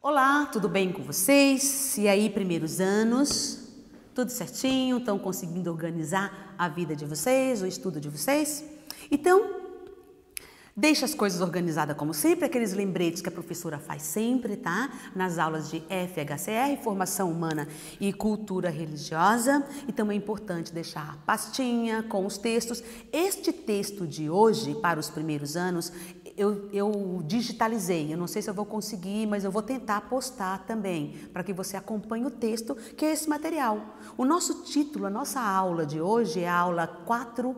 Olá, tudo bem com vocês? E aí, primeiros anos? Tudo certinho? Estão conseguindo organizar a vida de vocês, o estudo de vocês? Então, deixa as coisas organizadas como sempre, aqueles lembretes que a professora faz sempre, tá? Nas aulas de FHCR, Formação Humana e Cultura Religiosa. Então é importante deixar a pastinha com os textos. Este texto de hoje, para os primeiros anos, eu digitalizei. Eu não sei se eu vou conseguir, mas eu vou tentar postar também, para que você acompanhe o texto, que é esse material. O nosso título, a nossa aula de hoje é a aula 4.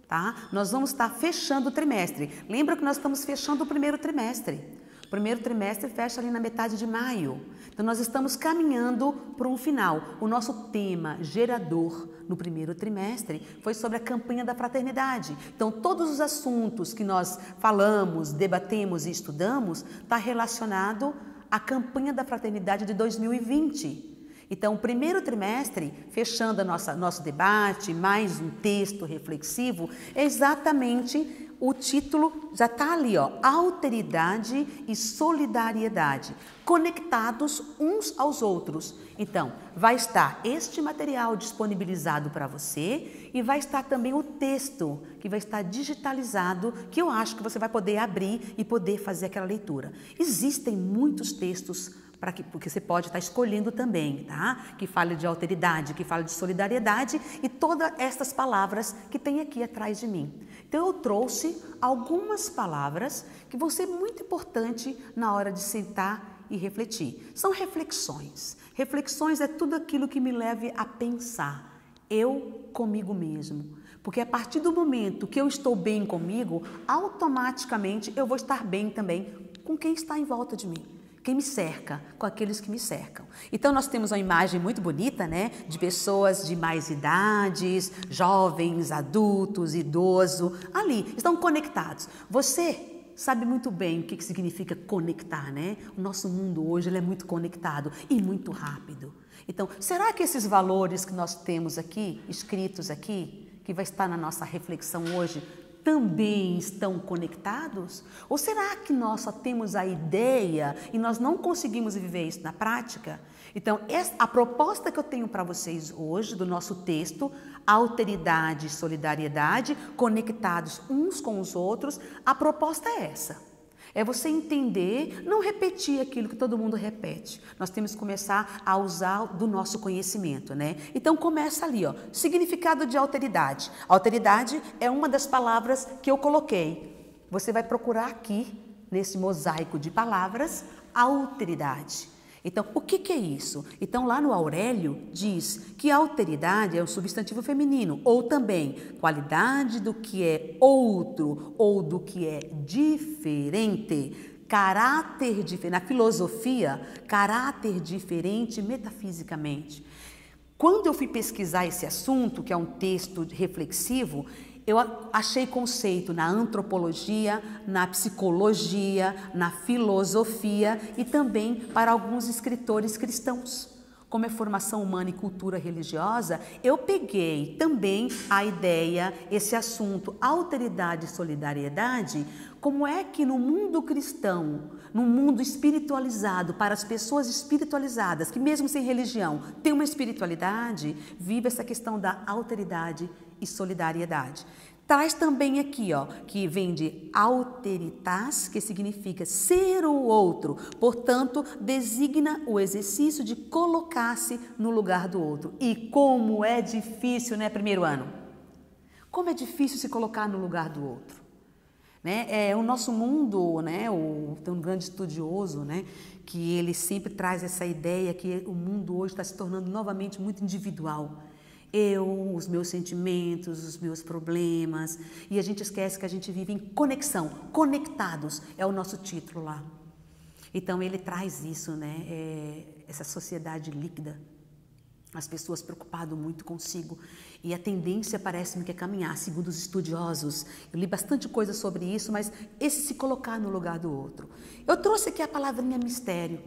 Tá? Nós vamos estar fechando o trimestre. Lembra que nós estamos fechando o primeiro trimestre. O primeiro trimestre fecha ali na metade de maio. Então, nós estamos caminhando para um final. O nosso tema gerador no primeiro trimestre foi sobre a campanha da fraternidade. Então, todos os assuntos que nós falamos, debatemos e estudamos está relacionado à campanha da fraternidade de 2020. Então, o primeiro trimestre, fechando nosso debate, mais um texto reflexivo, é exatamente o título, já está ali, ó, Alteridade e Solidariedade, conectados uns aos outros. Então, vai estar este material disponibilizado para você e vai estar também o texto, que vai estar digitalizado, que eu acho que você vai poder abrir e poder fazer aquela leitura. Existem muitos textos porque você pode estar escolhendo também, tá? Que fale de alteridade, que fale de solidariedade e todas estas palavras que tem aqui atrás de mim. Então eu trouxe algumas palavras que vão ser muito importantes na hora de sentar e refletir. São reflexões. Reflexões é tudo aquilo que me leve a pensar. Eu comigo mesmo. Porque a partir do momento que eu estou bem comigo, automaticamente eu vou estar bem também com quem está em volta de mim. Quem me cerca, com aqueles que me cercam. Então, nós temos uma imagem muito bonita, né? De pessoas de mais idades, jovens, adultos, idosos, ali, estão conectados. Você sabe muito bem o que significa conectar, né? O nosso mundo hoje ele é muito conectado e muito rápido. Então, será que esses valores que nós temos aqui, escritos aqui, que vai estar na nossa reflexão hoje, também estão conectados? Ou será que nós só temos a ideia e nós não conseguimos viver isso na prática? Então, a proposta que eu tenho para vocês hoje, do nosso texto, Alteridade e Solidariedade, conectados uns com os outros, a proposta é essa. É você entender, não repetir aquilo que todo mundo repete. Nós temos que começar a usar do nosso conhecimento, né? Então começa ali, ó, significado de alteridade. Alteridade é uma das palavras que eu coloquei. Você vai procurar aqui, nesse mosaico de palavras, alteridade. Então, o que é isso? Então, lá no Aurélio diz que a alteridade é um substantivo feminino, ou também qualidade do que é outro ou do que é diferente, caráter diferente. Na filosofia, caráter diferente metafisicamente. Quando eu fui pesquisar esse assunto, que é um texto reflexivo, eu achei conceito na antropologia, na psicologia, na filosofia e também para alguns escritores cristãos. Como é formação humana e cultura religiosa, eu peguei também a ideia, esse assunto, alteridade e solidariedade, como é que no mundo cristão, no mundo espiritualizado, para as pessoas espiritualizadas, que mesmo sem religião tem uma espiritualidade, vive essa questão da alteridade e solidariedade. Traz também aqui, ó, que vem de alteritas, que significa ser o outro. Portanto, designa o exercício de colocar-se no lugar do outro. E como é difícil, né, primeiro ano? Como é difícil se colocar no lugar do outro. Né? O nosso mundo, né, tem um grande estudioso, né, que ele sempre traz essa ideia que o mundo hoje está se tornando novamente muito individual. Eu, os meus sentimentos, os meus problemas, e a gente esquece que a gente vive em conexão, conectados, é o nosso título lá. Então ele traz isso, né, essa sociedade líquida, as pessoas preocupadas muito consigo, e a tendência parece-me que é caminhar, segundo os estudiosos. Eu li bastante coisa sobre isso, mas esse se colocar no lugar do outro. Eu trouxe aqui a palavrinha mistério,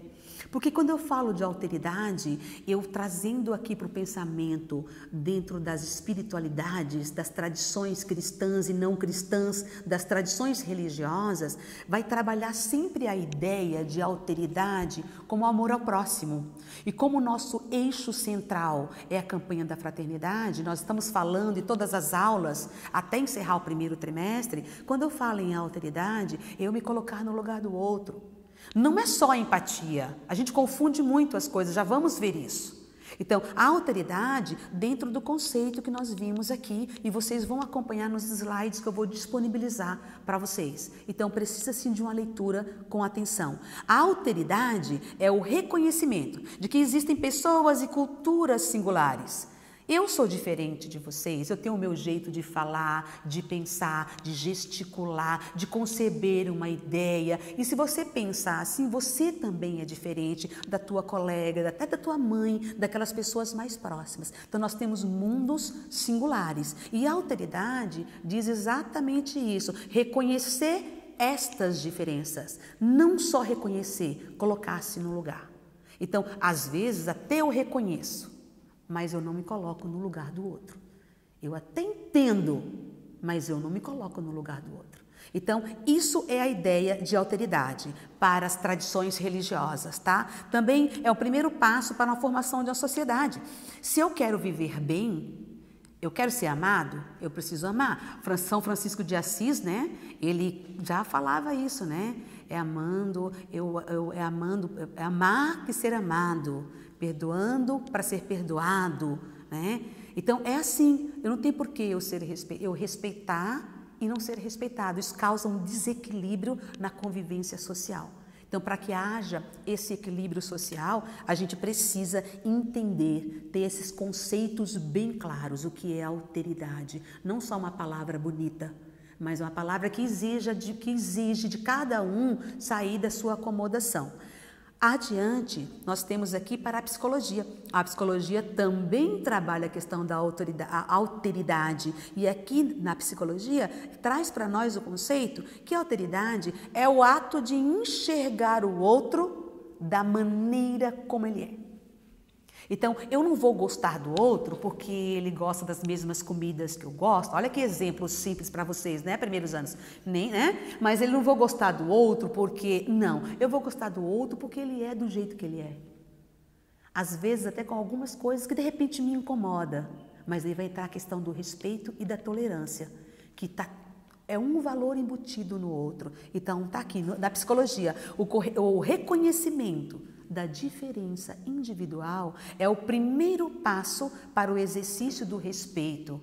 Porque quando eu falo de alteridade, eu trazendo aqui para o pensamento, dentro das espiritualidades, das tradições cristãs e não cristãs, das tradições religiosas, vai trabalhar sempre a ideia de alteridade como amor ao próximo. E como o nosso eixo central é a campanha da fraternidade, nós estamos falando em todas as aulas, até encerrar o primeiro trimestre, quando eu falo em alteridade, eu me colocar no lugar do outro. Não é só a empatia, a gente confunde muito as coisas, já vamos ver isso. Então, a alteridade dentro do conceito que nós vimos aqui e vocês vão acompanhar nos slides que eu vou disponibilizar para vocês. Então, precisa sim de uma leitura com atenção. A alteridade é o reconhecimento de que existem pessoas e culturas singulares. Eu sou diferente de vocês, eu tenho o meu jeito de falar, de pensar, de gesticular, de conceber uma ideia. E se você pensar assim, você também é diferente da tua colega, até da tua mãe, daquelas pessoas mais próximas. Então nós temos mundos singulares. E a alteridade diz exatamente isso, reconhecer estas diferenças. Não só reconhecer, colocar-se no lugar. Então, às vezes, até eu reconheço, mas eu não me coloco no lugar do outro. Eu até entendo, mas eu não me coloco no lugar do outro. Então, isso é a ideia de alteridade para as tradições religiosas, tá? Também é o primeiro passo para a formação de uma sociedade. Se eu quero viver bem, eu quero ser amado, eu preciso amar. São Francisco de Assis, né? Ele já falava isso, né? É amando, é amar que ser amado, perdoando para ser perdoado, né? Então é assim, eu não tenho por que eu respeitar e não ser respeitado. Isso causa um desequilíbrio na convivência social. Então, para que haja esse equilíbrio social, a gente precisa entender, ter esses conceitos bem claros, o que é alteridade. Não só uma palavra bonita, mas uma palavra que exige de cada um sair da sua acomodação. Adiante, nós temos aqui para a psicologia. A psicologia também trabalha a questão da alteridade. E aqui na psicologia traz para nós o conceito que a alteridade é o ato de enxergar o outro da maneira como ele é. Então, eu não vou gostar do outro porque ele gosta das mesmas comidas que eu gosto. Olha que exemplo simples para vocês, né? Primeiros anos, né? Mas ele não vou gostar do outro porque... Não, eu vou gostar do outro porque ele é do jeito que ele é. Às vezes até com algumas coisas que de repente me incomoda. Mas aí vai entrar a questão do respeito e da tolerância, que é um valor embutido no outro. Então, está aqui na psicologia, o reconhecimento da diferença individual é o primeiro passo para o exercício do respeito,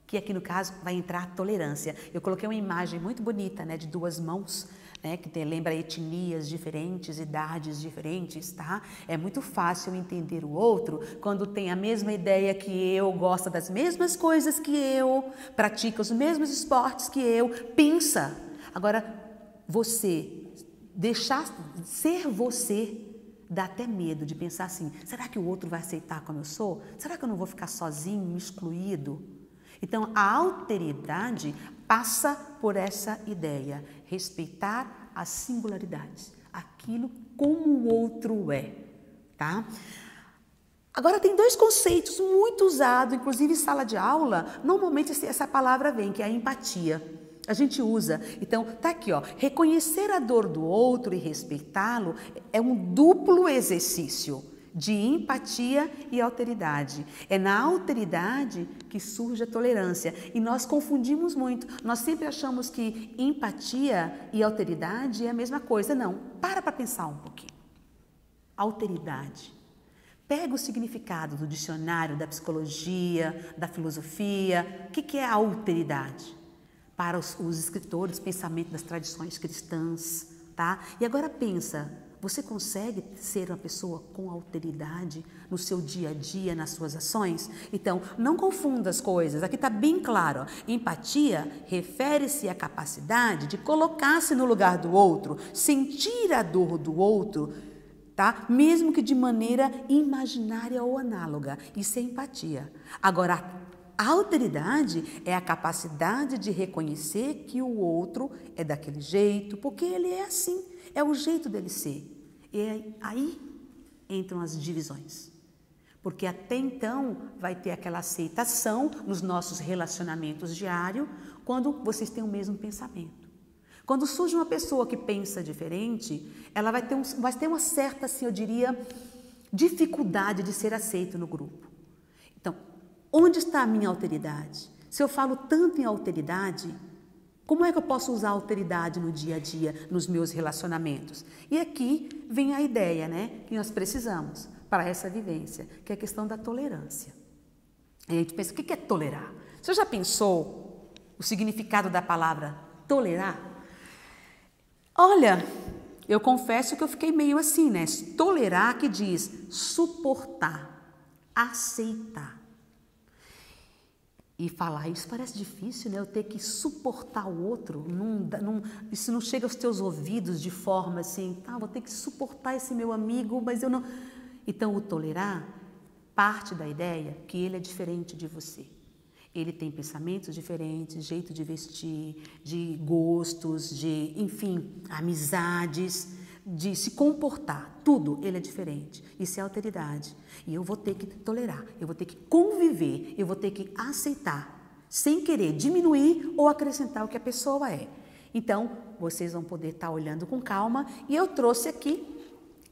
que aqui no caso vai entrar a tolerância. Eu coloquei uma imagem muito bonita, né, de duas mãos, né, que lembra etnias diferentes, idades diferentes, tá? É muito fácil entender o outro quando tem a mesma ideia que eu, gosta das mesmas coisas que eu, pratica os mesmos esportes que eu, pensa. Agora, você deixar ser você dá até medo de pensar assim, será que o outro vai aceitar como eu sou? Será que eu não vou ficar sozinho, excluído? Então, a alteridade passa por essa ideia, respeitar as singularidades, aquilo como o outro é, tá? Agora, tem dois conceitos muito usados, inclusive em sala de aula, normalmente essa palavra vem, que é a empatia. A gente usa, então tá aqui, ó, reconhecer a dor do outro e respeitá-lo é um duplo exercício de empatia e alteridade. É na alteridade que surge a tolerância e nós confundimos muito. Nós sempre achamos que empatia e alteridade é a mesma coisa. Não, para pensar um pouquinho. Alteridade. Pega o significado do dicionário, da psicologia, da filosofia. O que é a alteridade? Para os escritores, pensamento das tradições cristãs, tá? E agora pensa, você consegue ser uma pessoa com alteridade no seu dia a dia, nas suas ações? Então, não confunda as coisas, aqui está bem claro, ó. Empatia refere-se à capacidade de colocar-se no lugar do outro, sentir a dor do outro, tá? Mesmo que de maneira imaginária ou análoga, isso é empatia. Agora, a alteridade é a capacidade de reconhecer que o outro é daquele jeito, porque ele é assim, é o jeito dele ser. E aí entram as divisões. Porque até então vai ter aquela aceitação nos nossos relacionamentos diários quando vocês têm o mesmo pensamento. Quando surge uma pessoa que pensa diferente, ela vai ter uma certa, assim, eu diria, dificuldade de ser aceito no grupo. Então, onde está a minha alteridade? Se eu falo tanto em alteridade, como é que eu posso usar a alteridade no dia a dia, nos meus relacionamentos? E aqui vem a ideia, né, que nós precisamos para essa vivência, que é a questão da tolerância. E a gente pensa, o que é tolerar? Você já pensou o significado da palavra tolerar? Olha, eu confesso que eu fiquei meio assim, né? Tolerar que diz suportar, aceitar. E falar, isso parece difícil, né? Eu ter que suportar o outro, isso não chega aos teus ouvidos de forma assim, vou ter que suportar esse meu amigo, mas eu não... Então, o tolerar parte da ideia que ele é diferente de você. Ele tem pensamentos diferentes, jeito de vestir, de gostos, de, enfim, amizades, de se comportar, tudo ele é diferente. Isso é alteridade. E eu vou ter que tolerar, eu vou ter que conviver, eu vou ter que aceitar, sem querer diminuir ou acrescentar o que a pessoa é. Então, vocês vão poder estar olhando com calma e eu trouxe aqui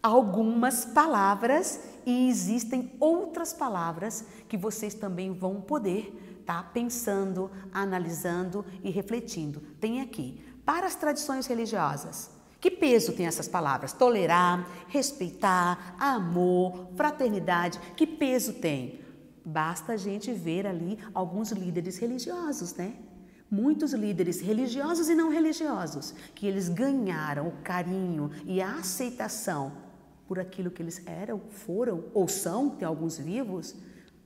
algumas palavras e existem outras palavras que vocês também vão poder estar pensando, analisando e refletindo. Tem aqui, para as tradições religiosas, que peso tem essas palavras? Tolerar, respeitar, amor, fraternidade, que peso tem? Basta a gente ver ali alguns líderes religiosos, né? Muitos líderes religiosos e não religiosos, que eles ganharam o carinho e a aceitação por aquilo que eles eram, foram ou são, tem alguns vivos,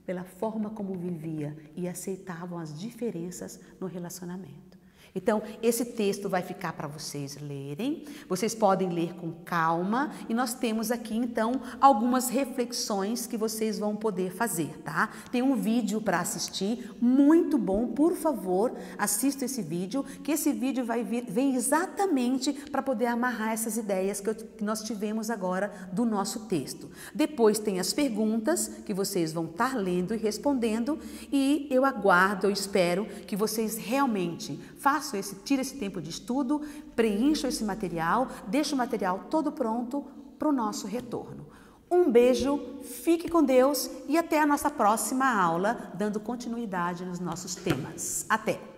pela forma como vivia e aceitavam as diferenças no relacionamento. Então, esse texto vai ficar para vocês lerem, vocês podem ler com calma e nós temos aqui, então, algumas reflexões que vocês vão poder fazer, tá? Tem um vídeo para assistir, muito bom, por favor, assista esse vídeo, que esse vídeo vem exatamente para poder amarrar essas ideias que nós tivemos agora do nosso texto. Depois tem as perguntas que vocês vão estar lendo e respondendo e eu aguardo, eu espero que vocês realmente tire esse tempo de estudo, preencha esse material, deixe o material todo pronto para o nosso retorno. Um beijo, fique com Deus e até a nossa próxima aula, dando continuidade nos nossos temas. Até!